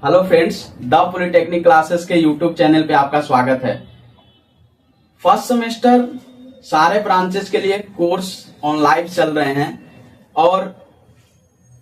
Hello friends, the polytechnic classes के YouTube channel पे आपका स्वागत है। फर्स्ट सेमेस्टर सारे ब्रांचेस के लिए कोर्स ऑन लाइव चल रहे हैं और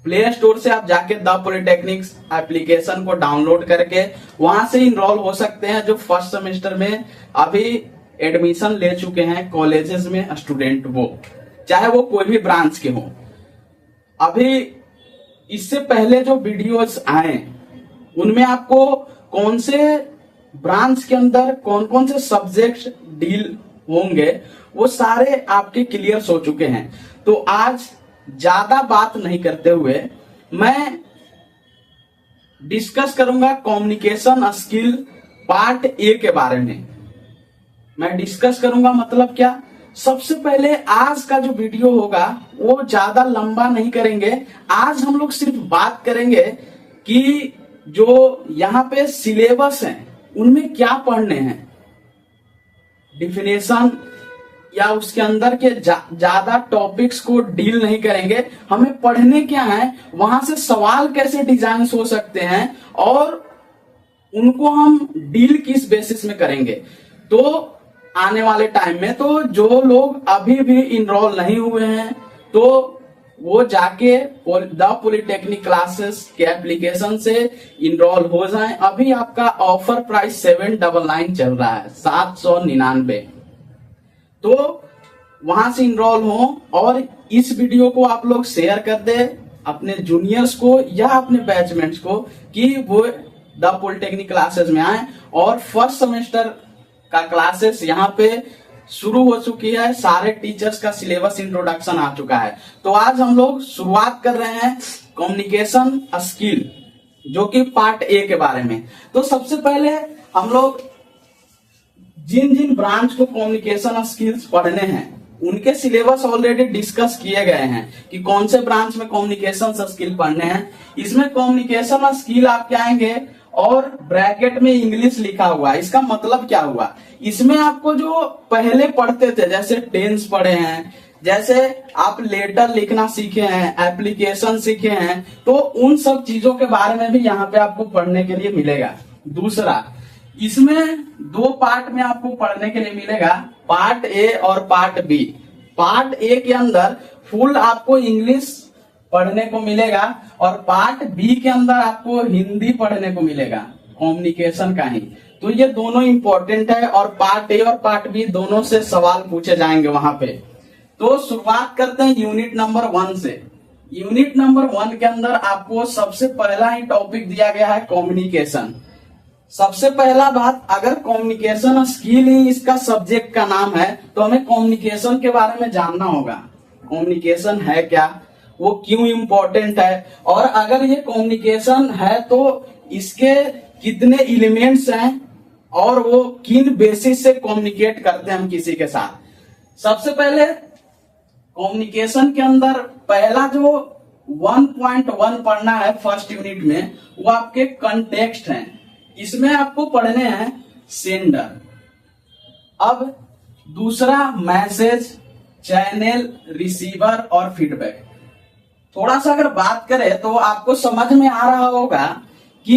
प्ले स्टोर से आप जाके द पॉलिटेक्निक एप्लीकेशन को डाउनलोड करके वहां से इनरोल हो सकते हैं। जो फर्स्ट सेमेस्टर में अभी एडमिशन ले चुके हैं कॉलेजेस में स्टूडेंट, वो चाहे वो कोई भी ब्रांच के हो। अभी इससे पहले जो वीडियोस आए उनमें आपको कौन से ब्रांच के अंदर कौन कौन से सब्जेक्ट डील होंगे वो सारे आपके क्लियर हो चुके हैं। तो आज ज्यादा बात नहीं करते हुए मैं डिस्कस करूंगा कम्युनिकेशन स्किल पार्ट ए के बारे में। मैं डिस्कस करूंगा मतलब क्या, सबसे पहले आज का जो वीडियो होगा वो ज्यादा लंबा नहीं करेंगे। आज हम लोग सिर्फ बात करेंगे कि जो यहाँ पे सिलेबस है उनमें क्या पढ़ने हैं, डिफिनेशन या उसके अंदर के ज्यादा टॉपिक्स को डील नहीं करेंगे। हमें पढ़ने क्या है, वहां से सवाल कैसे डिजाइन हो सकते हैं और उनको हम डील किस बेसिस में करेंगे। तो आने वाले टाइम में तो जो लोग अभी भी इनरोल नहीं हुए हैं तो वो जाके द पॉलिटेक्निक क्लासेस के एप्लीकेशन से इनरोल हो जाएं। अभी आपका ऑफर प्राइस 799 चल रहा है, 799। तो वहां से इनरोल हो और इस वीडियो को आप लोग शेयर कर दे अपने जूनियर्स को या अपने बैचमेंट्स को कि वो द पॉलिटेक्निक क्लासेस में आए। और फर्स्ट सेमेस्टर का क्लासेस यहाँ पे शुरू हो चुकी है, सारे टीचर्स का सिलेबस इंट्रोडक्शन आ चुका है। तो आज हम लोग शुरुआत कर रहे हैं कम्युनिकेशन स्किल जो कि पार्ट ए के बारे में। तो सबसे पहले हम लोग जिन जिन ब्रांच को कम्युनिकेशन स्किल्स पढ़ने हैं उनके सिलेबस ऑलरेडी डिस्कस किए गए हैं कि कौन से ब्रांच में कम्युनिकेशन स्किल पढ़ने हैं। इसमें कम्युनिकेशन स्किल आपके आएंगे और ब्रैकेट में इंग्लिश लिखा हुआ है। इसका मतलब क्या हुआ, इसमें आपको जो पहले पढ़ते थे जैसे टेंस पढ़े हैं, जैसे आप लेटर लिखना सीखे हैं, एप्लीकेशन सीखे हैं, तो उन सब चीजों के बारे में भी यहाँ पे आपको पढ़ने के लिए मिलेगा। दूसरा, इसमें दो पार्ट में आपको पढ़ने के लिए मिलेगा, पार्ट ए और पार्ट बी। पार्ट ए के अंदर फुल आपको इंग्लिश पढ़ने को मिलेगा और पार्ट बी के अंदर आपको हिंदी पढ़ने को मिलेगा, कम्युनिकेशन का ही। तो ये दोनों इंपॉर्टेंट है और पार्ट ए और पार्ट बी दोनों से सवाल पूछे जाएंगे वहां पे। तो शुरुआत करते हैं यूनिट नंबर 1 से। यूनिट नंबर 1 के अंदर आपको सबसे पहला ही टॉपिक दिया गया है कम्युनिकेशन। सबसे पहला बात, अगर कम्युनिकेशन स्किल ही इसका सब्जेक्ट का नाम है तो हमें कम्युनिकेशन के बारे में जानना होगा। कम्युनिकेशन है क्या, वो क्यों इम्पोर्टेंट है, और अगर ये कम्युनिकेशन है तो इसके कितने एलिमेंट्स हैं और वो किन बेसिस से कम्युनिकेट करते हैं हम किसी के साथ। सबसे पहले कम्युनिकेशन के अंदर पहला जो 1.1 पढ़ना है फर्स्ट यूनिट में, वो आपके कंटेक्स्ट हैं। इसमें आपको पढ़ने हैं सेंडर। अब दूसरा मैसेज, चैनल, रिसीवर और फीडबैक। थोड़ा सा अगर बात करें तो आपको समझ में आ रहा होगा कि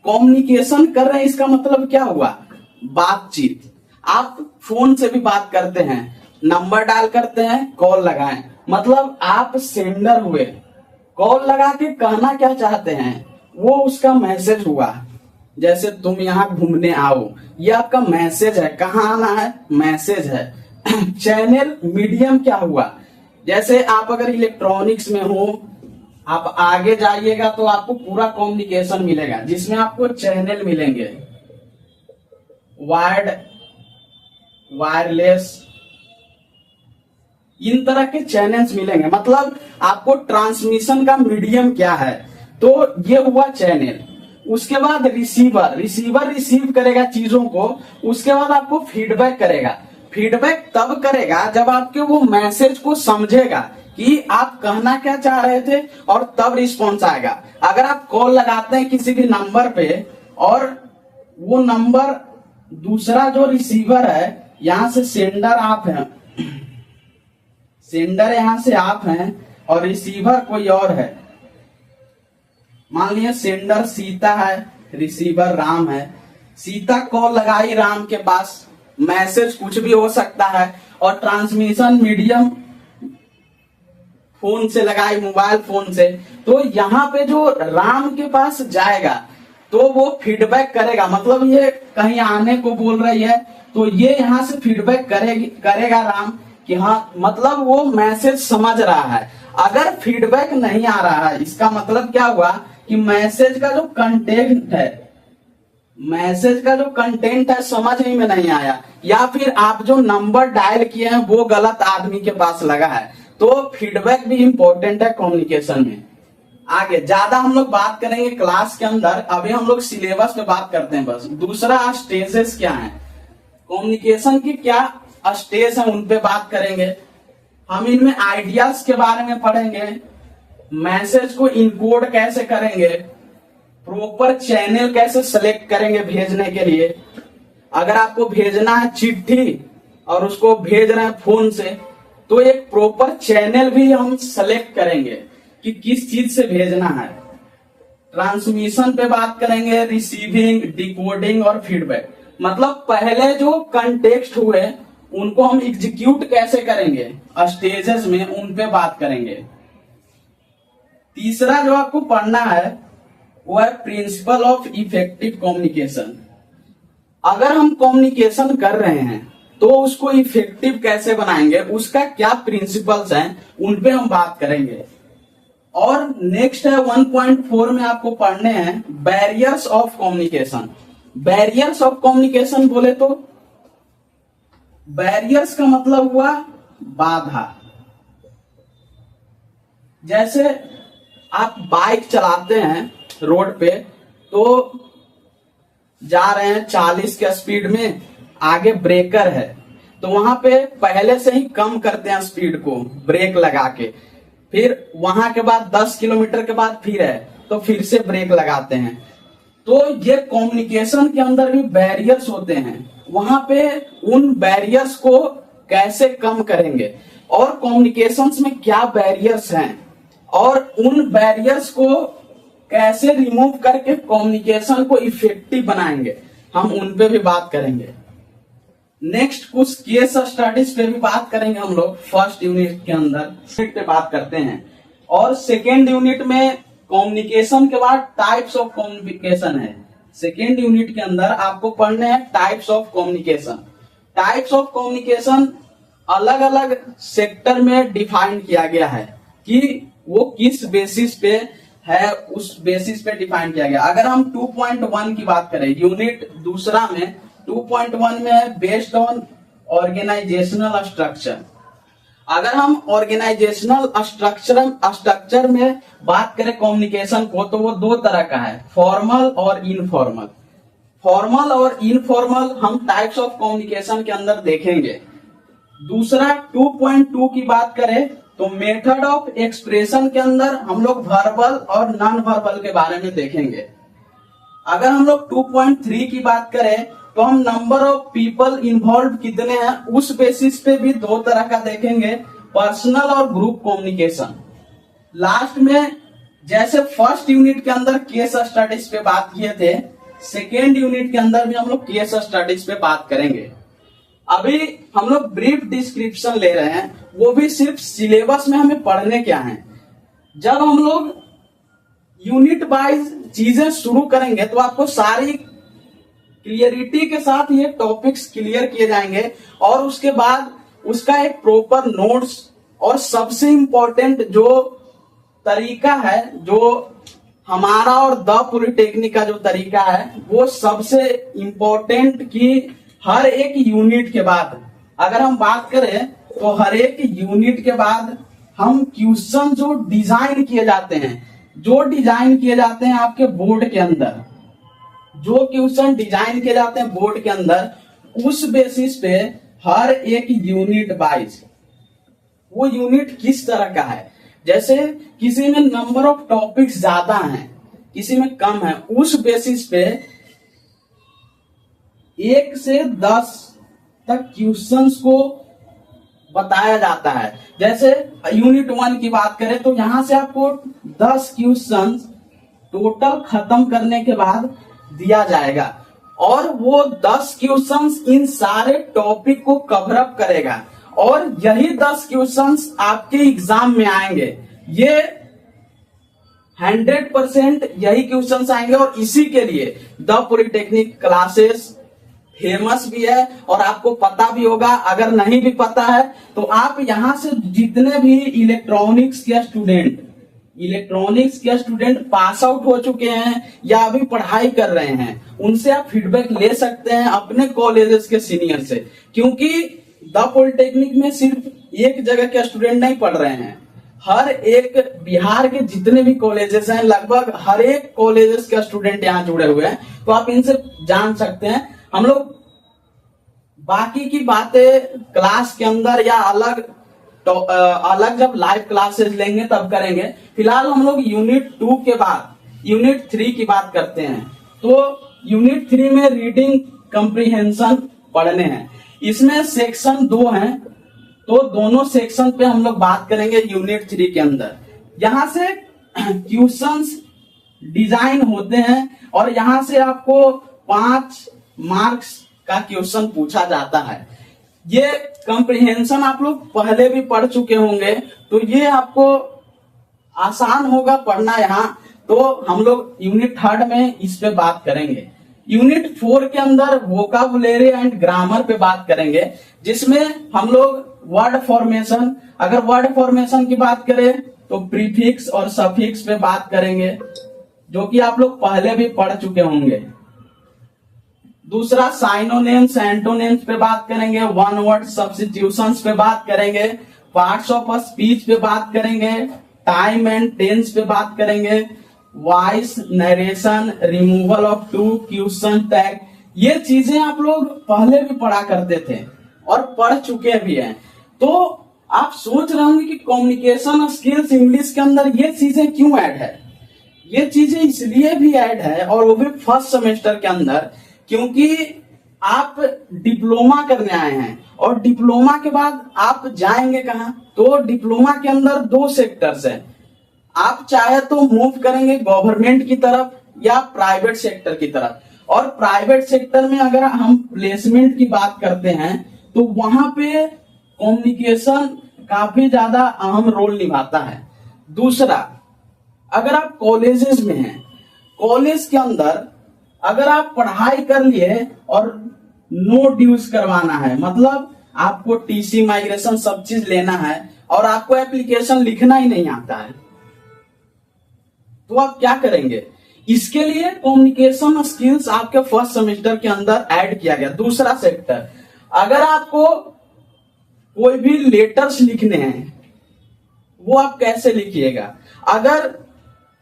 कम्युनिकेशन कर रहे हैं, इसका मतलब क्या हुआ, बातचीत। आप फोन से भी बात करते हैं, नंबर डायल करते हैं, कॉल लगाएं, मतलब आप सेंडर हुए। कॉल लगा के कहना क्या चाहते हैं, वो उसका मैसेज हुआ। जैसे तुम यहाँ घूमने आओ, ये आपका मैसेज है, कहाँ आना है, मैसेज है। चैनल, मीडियम क्या हुआ, जैसे आप अगर इलेक्ट्रॉनिक्स में हो, आप आगे जाइएगा तो आपको पूरा कम्युनिकेशन मिलेगा जिसमें आपको चैनल मिलेंगे, वायर्ड, वायरलेस, इन तरह के चैनल्स मिलेंगे। मतलब आपको ट्रांसमिशन का मीडियम क्या है, तो ये हुआ चैनल। उसके बाद रिसीवर, रिसीवर रिसीव करेगा चीजों को। उसके बाद आपको फीडबैक करेगा। फीडबैक तब करेगा जब आपके वो मैसेज को समझेगा कि आप कहना क्या चाह रहे थे और तब रिस्पॉन्स आएगा। अगर आप कॉल लगाते हैं किसी भी नंबर पे और वो नंबर दूसरा जो रिसीवर है, यहां से सेंडर आप हैं, सेंडर यहां से आप हैं और रिसीवर कोई और है, मान लिया सेंडर सीता है, रिसीवर राम है। सीता कॉल लगाई राम के पास, मैसेज कुछ भी हो सकता है, और ट्रांसमिशन मीडियम फोन से लगाई, मोबाइल फोन से। तो यहाँ पे जो राम के पास जाएगा तो वो फीडबैक करेगा, मतलब ये कहीं आने को बोल रही है तो ये यहाँ से फीडबैक करेगा राम कि हाँ, मतलब वो मैसेज समझ रहा है। अगर फीडबैक नहीं आ रहा है, इसका मतलब क्या हुआ कि मैसेज का जो कंटेंट है समझने में नहीं आया, या फिर आप जो नंबर डायल किए हैं वो गलत आदमी के पास लगा है। तो फीडबैक भी इंपॉर्टेंट है कम्युनिकेशन में। आगे ज्यादा हम लोग बात करेंगे क्लास के अंदर, अभी हम लोग सिलेबस पे बात करते हैं बस। दूसरा, स्टेजेस क्या है, कम्युनिकेशन की क्या स्टेज है उन पे बात करेंगे। हम इनमें आइडियाज के बारे में पढ़ेंगे, मैसेज को इनकोड कैसे करेंगे, प्रॉपर चैनल कैसे सेलेक्ट करेंगे भेजने के लिए। अगर आपको भेजना है चिट्ठी और उसको भेज रहे हैं फोन से, तो एक प्रॉपर चैनल भी हम सेलेक्ट करेंगे कि किस चीज से भेजना है। ट्रांसमिशन पे बात करेंगे, रिसीविंग, डिकोडिंग और फीडबैक। मतलब पहले जो कंटेक्स्ट हुए उनको हम एग्जीक्यूट कैसे करेंगे स्टेजेस में, उन पे बात करेंगे। तीसरा जो आपको पढ़ना है वो है प्रिंसिपल ऑफ इफेक्टिव कम्युनिकेशन। अगर हम कम्युनिकेशन कर रहे हैं तो उसको इफेक्टिव कैसे बनाएंगे, उसका क्या प्रिंसिपल्स हैं, उन पे हम बात करेंगे। और नेक्स्ट है 1.4 में आपको पढ़ने हैं barriers of communication. Barriers of communication बोले तो बैरियर्स का मतलब हुआ बाधा। जैसे आप बाइक चलाते हैं रोड पे, तो जा रहे हैं 40 के स्पीड में, आगे ब्रेकर है तो वहां पे पहले से ही कम करते हैं स्पीड को ब्रेक लगा के, फिर वहां के बाद 10 किलोमीटर के बाद फिर है तो फिर से ब्रेक लगाते हैं। तो ये कम्युनिकेशन के अंदर भी बैरियर्स होते हैं, वहां पे उन बैरियर्स को कैसे कम करेंगे और कम्युनिकेशंस में क्या बैरियर्स हैं और उन बैरियर्स को कैसे रिमूव करके कम्युनिकेशन को इफेक्टिव बनाएंगे, हम उन पे भी बात करेंगे। नेक्स्ट कुछ केस स्टडीज पे भी बात करेंगे हम लोग फर्स्ट यूनिट के अंदर पे बात करते हैं। और सेकेंड यूनिट में कम्युनिकेशन के बाद टाइप्स ऑफ कम्युनिकेशन है। सेकेंड यूनिट के अंदर आपको पढ़ने हैं types of communication. Types of communication अलग अलग सेक्टर में डिफाइन किया गया है कि वो किस बेसिस पे है, उस बेसिस पे डिफाइन किया गया। अगर हम 2.1 की बात करें, यूनिट दूसरा में 2.1 में है बेस्ड ऑन ऑर्गेनाइजेशनल स्ट्रक्चर। अगर हम ऑर्गेनाइजेशनल स्ट्रक्चर में बात करें कम्युनिकेशन को, तो वो दो तरह का है, फॉर्मल और इनफॉर्मल। फॉर्मल और इनफॉर्मल हम टाइप्स ऑफ कम्युनिकेशन के अंदर देखेंगे। दूसरा 2.2 की बात करें तो मेथड ऑफ एक्सप्रेशन के अंदर हम लोग वर्बल और नॉन वर्बल के बारे में देखेंगे। अगर हम लोग 2.3 की बात करें तो हम नंबर ऑफ पीपल इन्वॉल्व कितने हैं उस बेसिस पे भी दो तरह का देखेंगे, पर्सनल और ग्रुप कम्युनिकेशन। लास्ट में जैसे फर्स्ट यूनिट के अंदर केस स्टडीज पे बात किए थे, सेकेंड यूनिट के अंदर भी हम लोग केस स्टडीज पे बात करेंगे। अभी हम लोग ब्रीफ डिस्क्रिप्शन ले रहे हैं, वो भी सिर्फ सिलेबस में हमें पढ़ने क्या है। जब हम लोग यूनिट वाइज चीजें शुरू करेंगे तो आपको सारी क्लियरिटी के साथ ये टॉपिक्स क्लियर किए जाएंगे और उसके बाद उसका एक प्रॉपर नोट्स और सबसे इंपॉर्टेंट जो तरीका है, जो हमारा और द पॉलिटेक्निक का जो तरीका है, वो सबसे इंपॉर्टेंट कि हर एक यूनिट के बाद अगर हम बात करें तो हर एक यूनिट के बाद हम क्वेश्चन जो डिजाइन किए जाते हैं आपके बोर्ड के अंदर, जो क्वेश्चन डिजाइन किए जाते हैं बोर्ड के अंदर, उस बेसिस पे हर एक यूनिट वाइज वो यूनिट किस तरह का है, जैसे किसी में नंबर ऑफ टॉपिक्स ज्यादा हैं, किसी में कम है, उस बेसिस पे 1 से 10 तक क्वेश्चंस को बताया जाता है। जैसे यूनिट 1 की बात करें तो यहां से आपको 10 क्वेश्चंस टोटल खत्म करने के बाद दिया जाएगा और वो 10 क्वेश्चंस इन सारे टॉपिक को कवर अप करेगा और यही 10 क्वेश्चंस आपके एग्जाम में आएंगे। ये 100% यही क्वेश्चंस आएंगे और इसी के लिए द पॉलिटेक्निक क्लासेस फेमस भी है और आपको पता भी होगा। अगर नहीं भी पता है तो आप यहां से जितने भी इलेक्ट्रॉनिक्स के स्टूडेंट पास आउट हो चुके हैं या अभी पढ़ाई कर रहे हैं, उनसे आप फीडबैक ले सकते हैं अपने कॉलेजेस के सीनियर से, क्योंकि द पॉलिटेक्निक में सिर्फ एक जगह के स्टूडेंट नहीं पढ़ रहे हैं। हर एक बिहार के जितने भी कॉलेजेस हैं, लगभग हर एक कॉलेजेस के स्टूडेंट यहाँ जुड़े हुए हैं, तो आप इनसे जान सकते हैं। हम लोग बाकी की बातें क्लास के अंदर या अलग जब लाइव क्लासेस लेंगे तब करेंगे। फिलहाल हम लोग यूनिट 2 के बाद यूनिट 3 की बात करते हैं। तो यूनिट 3 में रीडिंग कम्प्रीहेंशन पढ़ने हैं। इसमें सेक्शन 2 हैं, तो दोनों सेक्शन पे हम लोग बात करेंगे यूनिट 3 के अंदर। यहां से क्वेश्चंस डिजाइन होते हैं और यहां से आपको 5 मार्क्स का क्वेश्चन पूछा जाता है। ये कॉम्प्रिहेंशन आप लोग पहले भी पढ़ चुके होंगे, तो ये आपको आसान होगा पढ़ना यहाँ। तो हम लोग यूनिट 3 में इस पे बात करेंगे। यूनिट 4 के अंदर वोकाबुलरी एंड ग्रामर पे बात करेंगे, जिसमें हम लोग वर्ड फॉर्मेशन, अगर वर्ड फॉर्मेशन की बात करें तो प्रीफिक्स और सफिक्स पे बात करेंगे, जो कि आप लोग पहले भी पढ़ चुके होंगे। दूसरा साइनोनिम्स एंटोनिम्स पे बात करेंगे, वन वर्ड सब्स्टिट्यूशंस पे बात करेंगे, पार्ट्स ऑफ स्पीच पे बात करेंगे, टाइम एंड टेंस पे बात करेंगे, voice narration, removal of to, question tag. ये चीजें आप लोग पहले भी पढ़ा करते थे और पढ़ चुके भी हैं। तो आप सोच रहे होंगे कि कम्युनिकेशन स्किल्स इंग्लिश के अंदर ये चीजें क्यों ऐड है। ये चीजें इसलिए भी ऐड है, और वो भी फर्स्ट सेमेस्टर के अंदर, क्योंकि आप डिप्लोमा करने आए हैं और डिप्लोमा के बाद आप जाएंगे कहां। तो डिप्लोमा के अंदर 2 सेक्टर्स हैं। आप चाहे तो मूव करेंगे गवर्नमेंट की तरफ या प्राइवेट सेक्टर की तरफ। और प्राइवेट सेक्टर में अगर हम प्लेसमेंट की बात करते हैं तो वहां पे कम्युनिकेशन काफी ज्यादा अहम रोल निभाता है। दूसरा, अगर आप कॉलेजेस में हैं, कॉलेज के अंदर अगर आप पढ़ाई कर लिए और नो ड्यूज करवाना है, मतलब आपको टीसी माइग्रेशन सब चीज लेना है और आपको एप्लीकेशन लिखना ही नहीं आता है, तो आप क्या करेंगे। इसके लिए कम्युनिकेशन स्किल्स आपके फर्स्ट सेमेस्टर के अंदर ऐड किया गया। दूसरा सेक्टर, अगर आपको कोई भी लेटर्स लिखने हैं, वो आप कैसे लिखिएगा। अगर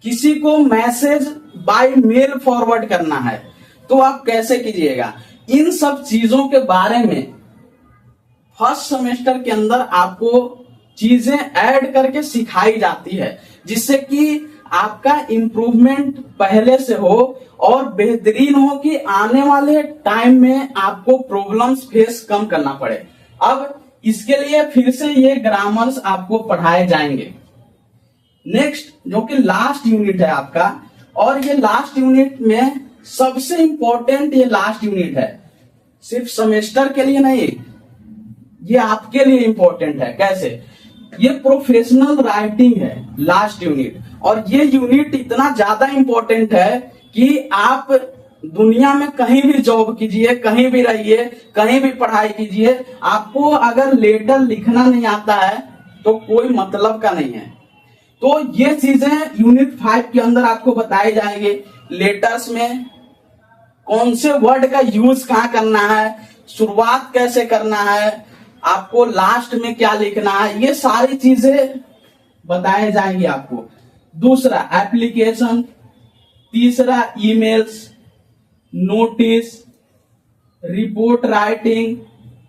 किसी को मैसेज बाय मेल फॉरवर्ड करना है तो आप कैसे कीजिएगा। इन सब चीजों के बारे में फर्स्ट सेमेस्टर के अंदर आपको चीजें ऐड करके सिखाई जाती है, जिससे कि आपका इंप्रूवमेंट पहले से हो और बेहतरीन हो कि आने वाले टाइम में आपको प्रॉब्लम्स फेस कम करना पड़े। अब इसके लिए फिर से ये ग्रामर्स आपको पढ़ाए जाएंगे। नेक्स्ट, जो कि लास्ट यूनिट है आपका, और ये लास्ट यूनिट में सबसे इंपॉर्टेंट ये लास्ट यूनिट है। सिर्फ सेमेस्टर के लिए नहीं, ये आपके लिए इंपॉर्टेंट है। कैसे? ये प्रोफेशनल राइटिंग है लास्ट यूनिट, और ये यूनिट इतना ज्यादा इंपॉर्टेंट है कि आप दुनिया में कहीं भी जॉब कीजिए, कहीं भी रहिए, कहीं भी पढ़ाई कीजिए, आपको अगर लेटर लिखना नहीं आता है तो कोई मतलब का नहीं है। तो ये चीजें यूनिट 5 के अंदर आपको बताई जाएंगे। लेटर्स में कौन से वर्ड का यूज कहां करना है, शुरुआत कैसे करना है, आपको लास्ट में क्या लिखना है, ये सारी चीजें बताए जाएंगी आपको। दूसरा एप्लीकेशन, तीसरा ईमेल्स, नोटिस, रिपोर्ट राइटिंग,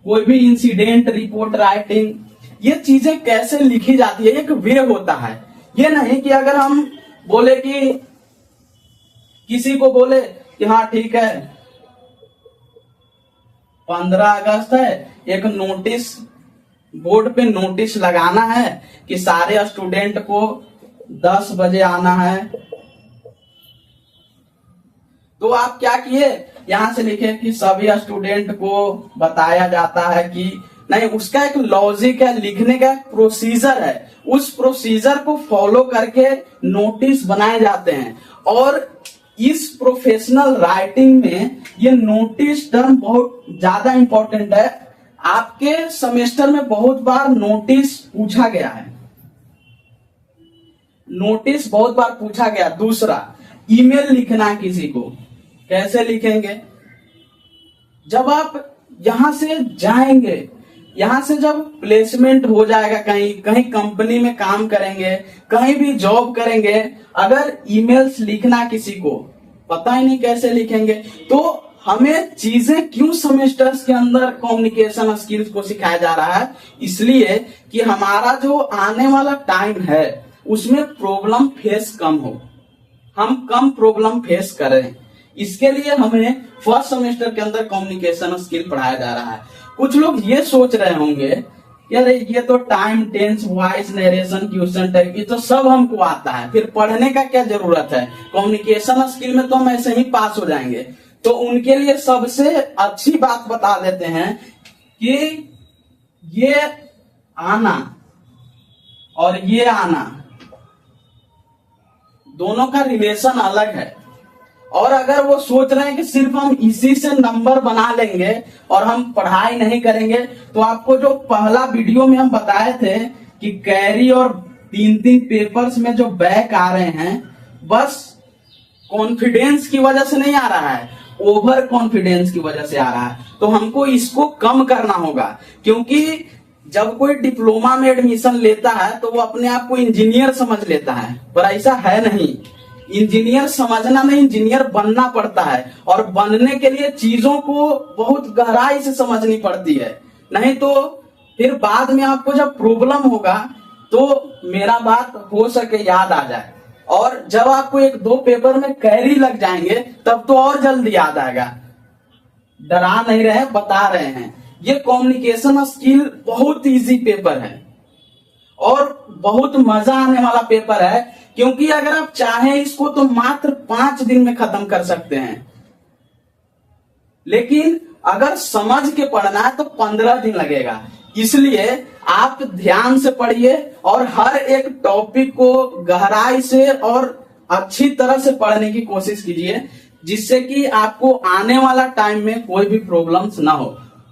कोई भी इंसिडेंट रिपोर्ट राइटिंग, ये चीजें कैसे लिखी जाती है, एक वे होता है। ये नहीं कि अगर हम बोले कि किसी को बोले कि हाँ ठीक है 15 अगस्त है, एक नोटिस बोर्ड पे नोटिस लगाना है कि सारे स्टूडेंट को 10 बजे आना है तो आप क्या किए, यहां से लिखे कि सभी स्टूडेंट को बताया जाता है कि नहीं, उसका एक लॉजिक है, लिखने का एक प्रोसीजर है, उस प्रोसीजर को फॉलो करके नोटिस बनाए जाते हैं। और इस प्रोफेशनल राइटिंग में ये नोटिस टर्म बहुत ज्यादा इंपॉर्टेंट है। आपके सेमेस्टर में बहुत बार नोटिस पूछा गया है, नोटिस बहुत बार पूछा गया। दूसरा, ईमेल लिखना है किसी को, कैसे लिखेंगे? जब आप यहां से जाएंगे, यहां से जब प्लेसमेंट हो जाएगा, कहीं कहीं कंपनी में काम करेंगे, कहीं भी जॉब करेंगे, अगर ईमेल्स लिखना किसी को पता ही नहीं कैसे लिखेंगे, तो हमें चीजें क्यों सेमेस्टर्स के अंदर कम्युनिकेशन स्किल्स को सिखाया जा रहा है? इसलिए कि हमारा जो आने वाला टाइम है उसमें प्रॉब्लम फेस कम हो, हम कम प्रॉब्लम फेस करें। इसके लिए हमें फर्स्ट सेमेस्टर के अंदर कम्युनिकेशन स्किल पढ़ाया जा रहा है। कुछ लोग ये सोच रहे होंगे, यार ये तो time, tense, voice, narration, question type, ये तो सब हमको आता है, फिर पढ़ने का क्या जरूरत है? कम्युनिकेशन स्किल में तो हम ऐसे ही पास हो जाएंगे। तो उनके लिए सबसे अच्छी बात बता देते हैं कि ये आना और ये आना दोनों का रिलेशन अलग है। और अगर वो सोच रहे हैं कि सिर्फ हम इसी से नंबर बना लेंगे और हम पढ़ाई नहीं करेंगे, तो आपको जो पहला वीडियो में हम बताए थे कि कैरी और 3-3 पेपर्स में जो बैक आ रहे हैं, बस कॉन्फिडेंस की वजह से नहीं आ रहा है, ओवर कॉन्फिडेंस की वजह से आ रहा है। तो हमको इसको कम करना होगा, क्योंकि जब कोई डिप्लोमा में एडमिशन लेता है तो वो अपने आप को इंजीनियर समझ लेता है, पर ऐसा है नहीं। इंजीनियर समझना नहीं, इंजीनियर बनना पड़ता है, और बनने के लिए चीजों को बहुत गहराई से समझनी पड़ती है, नहीं तो फिर बाद में आपको जब प्रॉब्लम होगा तो मेरा बात हो सके याद आ जाए। और जब आपको 1-2 पेपर में कैरी लग जाएंगे तब तो और जल्दी याद आएगा। डरा नहीं रहे, बता रहे हैं, ये कम्युनिकेशन स्किल बहुत इजी पेपर है और बहुत मजा आने वाला पेपर है, क्योंकि अगर आप चाहें इसको तो मात्र 5 दिन में खत्म कर सकते हैं, लेकिन अगर समझ के पढ़ना है तो 15 दिन लगेगा। इसलिए आप ध्यान से पढ़िए और हर एक टॉपिक को गहराई से और अच्छी तरह से पढ़ने की कोशिश कीजिए, जिससे कि आपको आने वाला टाइम में कोई भी प्रॉब्लम्स ना हो।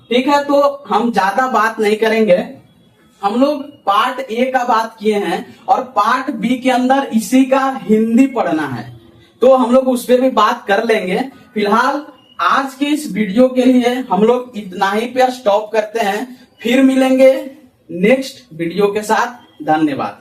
ठीक है, तो हम ज्यादा बात नहीं करेंगे, हम लोग पार्ट ए का बात किए हैं और पार्ट बी के अंदर इसी का हिंदी पढ़ना है, तो हम लोग उस पर भी बात कर लेंगे। फिलहाल आज के इस वीडियो के लिए हम लोग इतना ही पे स्टॉप करते हैं, फिर मिलेंगे नेक्स्ट वीडियो के साथ। धन्यवाद।